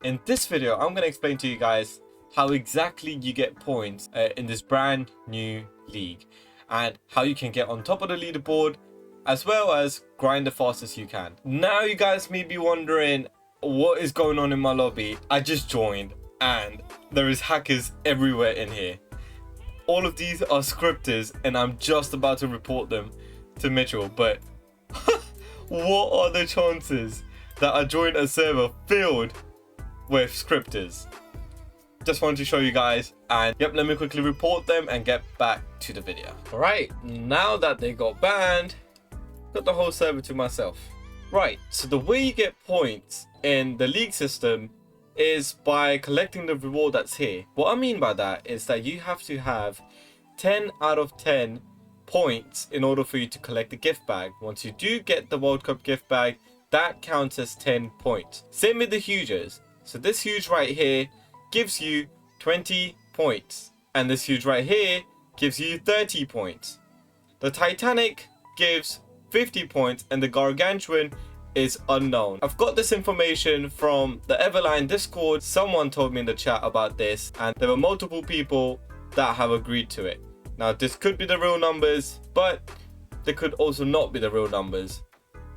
In this video, I'm going to explain to you guys how exactly you get points in this brand new league and how you can get on top of the leaderboard as well as grind the fastest you can. Now you guys may be wondering what is going on in my lobby. I just joined and there is hackers everywhere in here. All of these are scripters and I'm just about to report them to Mitchell, but what are the chances that I joined a server filled with scripters? Just wanted to show you guys, and yep, let me quickly report them and get back to the video. All right, now that they got banned, got the whole server to myself. Right, so the way you get points in the league system is by collecting the reward that's here. What I mean by that is that you have to have 10 out of 10 points in order for you to collect the gift bag. Once you do get the World Cup gift bag, that counts as 10 points. Same with the huges. So this huge right here gives you 20 points, and this huge right here gives you 30 points. The Titanic gives 50 points and the Gargantuan is unknown. I've got this information from the Everline Discord. Someone told me in the chat about this and there were multiple people that have agreed to it. Now this could be the real numbers, but they could also not be the real numbers.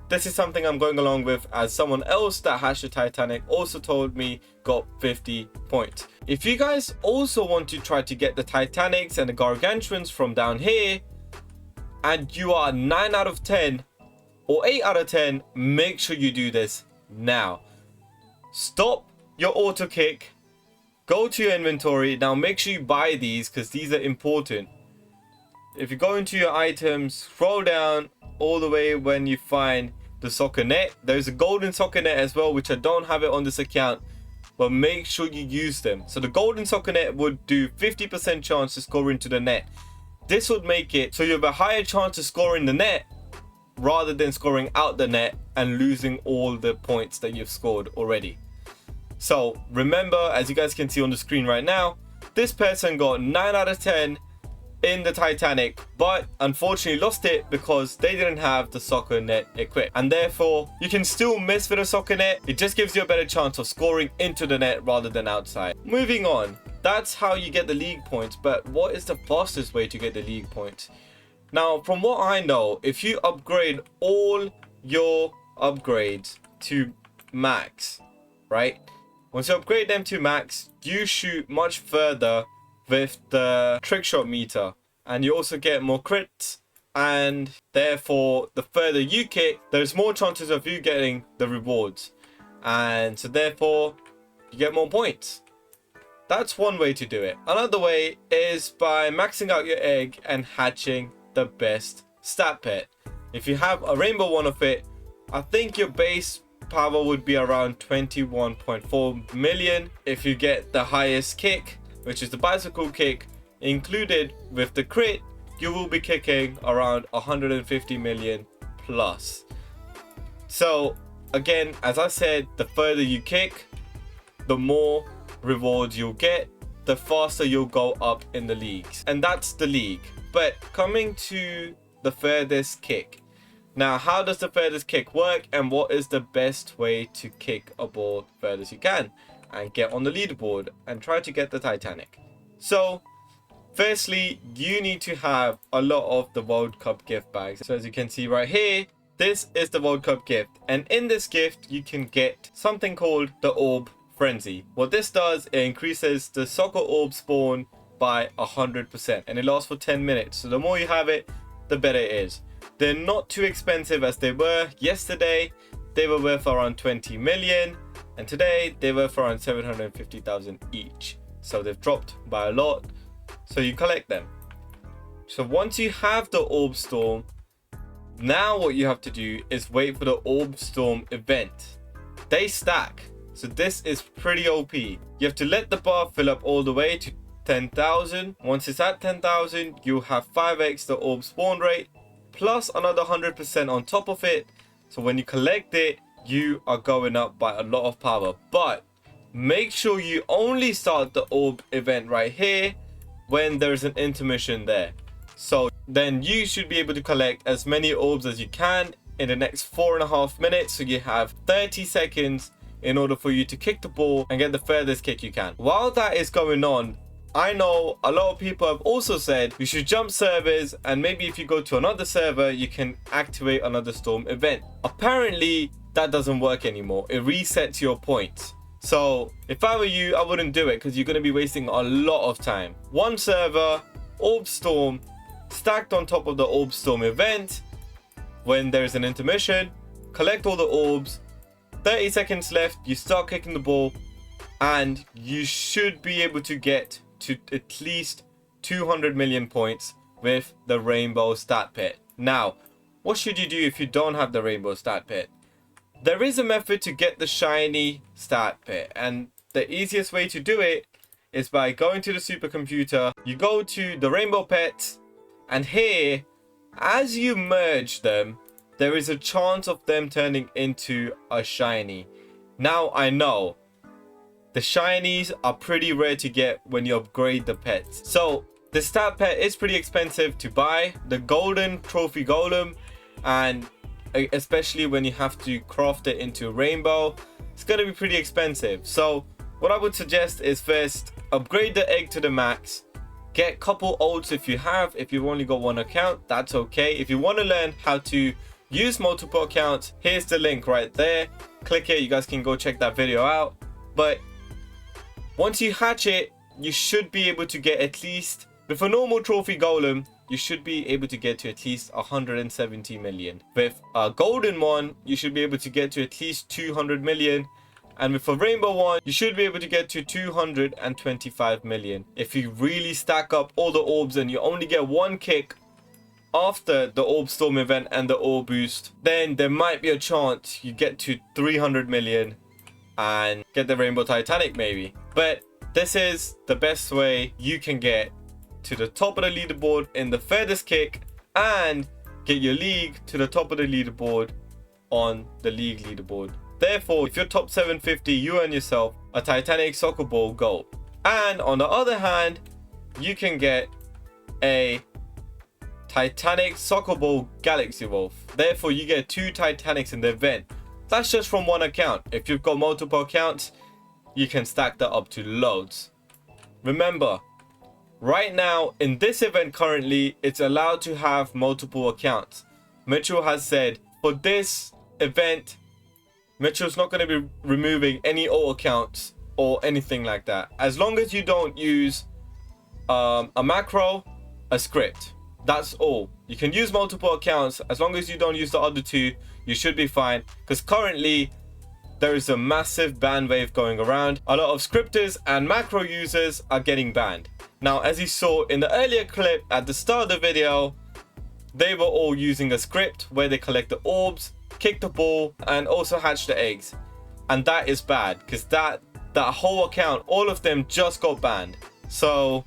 This is something I'm going along with, as someone else that hashed the Titanic also told me got 50 points. If you guys also want to try to get the Titanics and the Gargantuans from down here, and you are 9 out of 10 or 8 out of 10, make sure you do this now. Stop your auto kick, go to your inventory. Now make sure you buy these because these are important. If you go into your items, scroll down all the way when you find the soccer net. There's a golden soccer net as well, which I don't have it on this account, but make sure you use them. So the golden soccer net would do 50% chance to score into the net. This would make it so you have a higher chance of scoring the net rather than scoring out the net and losing all the points that you've scored already. So remember, as you guys can see on the screen right now, this person got 9 out of 10 in the Titanic, but unfortunately lost it because they didn't have the soccer net equipped, and therefore you can still miss with a soccer net. It just gives you a better chance of scoring into the net rather than outside. Moving on, that's how you get the league points, but what is the fastest way to get the league points? Now from what I know, if you upgrade all your upgrades to max, right, once you upgrade them to max, you shoot much further with the trick shot meter, and you also get more crits, and therefore the further you kick, there's more chances of you getting the rewards, and so therefore you get more points. That's one way to do it. Another way is by maxing out your egg and hatching the best stat pet. If you have a rainbow one of it, I think your base power would be around 21.4 million. If you get the highest kick, which is the bicycle kick, included with the crit, you will be kicking around 150 million plus. So again, as I said, the further you kick, the more rewards you'll get, the faster you'll go up in the leagues. And that's the league. But coming to the furthest kick. Now, how does the furthest kick work, and what is the best way to kick a ball furthest you can and get on the leaderboard and try to get the Titanic? So firstly, you need to have a lot of the World Cup gift bags. So as you can see right here, this is the World Cup gift, and in this gift you can get something called the Orb Frenzy. What this does, it increases the soccer orb spawn by 100%, and it lasts for 10 minutes. So the more you have it, the better it is. They're not too expensive as they were yesterday. They were worth around 20 million, and today they were for around 750,000 each. So they've dropped by a lot, so you collect them. So once you have the Orb Storm, now what you have to do is wait for the Orb Storm event. They stack, so this is pretty OP. You have to let the bar fill up all the way to 10,000. Once it's at 10,000, you have 5x the orb spawn rate plus another 100% on top of it. So when you collect it, you are going up by a lot of power. But make sure you only start the orb event right here when there's an intermission there. So then you should be able to collect as many orbs as you can in the next 4.5 minutes. So you have 30 seconds in order for you to kick the ball and get the furthest kick you can. While that is going on, I know a lot of people have also said you should jump servers, and maybe if you go to another server, you can activate another storm event. Apparently, that doesn't work anymore. It resets your points. So if I were you, I wouldn't do it because you're going to be wasting a lot of time. One server, Orb Storm, stacked on top of the Orb Storm event. When there's an intermission, collect all the orbs. 30 seconds left, you start kicking the ball, and you should be able to get to at least 200 million points with the Rainbow Stat Pit. Now, what should you do if you don't have the Rainbow Stat Pit? There is a method to get the shiny Stat Pit, and the easiest way to do it is by going to the supercomputer. You go to the Rainbow Pets, and here, as you merge them, there is a chance of them turning into a shiny. Now, I know the shinies are pretty rare to get when you upgrade the pets. So the stat pet is pretty expensive to buy. The golden trophy golem, and especially when you have to craft it into rainbow, it's going to be pretty expensive. So what I would suggest is first upgrade the egg to the max. Get a couple ults if you have. If you've only got one account, that's okay. If you want to learn how to use multiple accounts, here's the link right there. Click it. You guys can go check that video out. But once you hatch it, you should be able to get at least, with a normal trophy golem, you should be able to get to at least 170 million. With a golden one, you should be able to get to at least 200 million. And with a rainbow one, you should be able to get to 225 million. If you really stack up all the orbs and you only get one kick after the orb storm event and the orb boost, then there might be a chance you get to 300 million and get the Rainbow Titanic maybe. But this is the best way you can get to the top of the leaderboard in the furthest kick and get your league to the top of the leaderboard on the league leaderboard. Therefore, if you're top 750, you earn yourself a Titanic Soccer Ball gold. And on the other hand, you can get a Titanic Soccer Ball Galaxy Wolf. Therefore, you get 2 Titanics in the event. That's just from one account. If you've got multiple accounts, you can stack that up to loads. Remember, right now in this event currently, it's allowed to have multiple accounts. Mitchell has said for this event, Mitchell's not going to be removing any alt accounts or anything like that. As long as you don't use a macro, a script. That's all. You can use multiple accounts. As long as you don't use the other 2, you should be fine. Because currently, there is a massive ban wave going around. A lot of scripters and macro users are getting banned. Now, as you saw in the earlier clip at the start of the video, they were all using a script where they collect the orbs, kick the ball, and also hatch the eggs. And that is bad because that whole account, all of them just got banned. So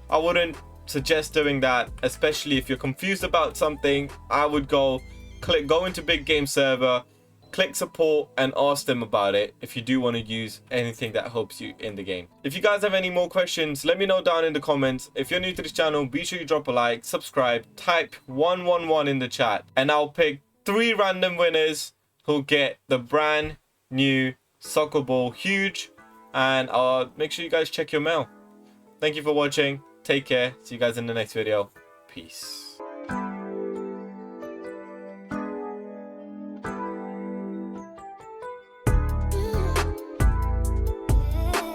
I wouldn't suggest doing that, especially if you're confused about something. I would go into big game server, click support, and ask them about it if you do want to use anything that helps you in the game. If you guys have any more questions, let me know down in the comments. If you're new to this channel, be sure you drop a like, subscribe, type 111 in the chat, and I'll pick 3 random winners who'll get the brand new Soccer Ball Huge, and I'll make sure you guys check your mail. Thank you for watching. Take care. See you guys in the next video. Peace.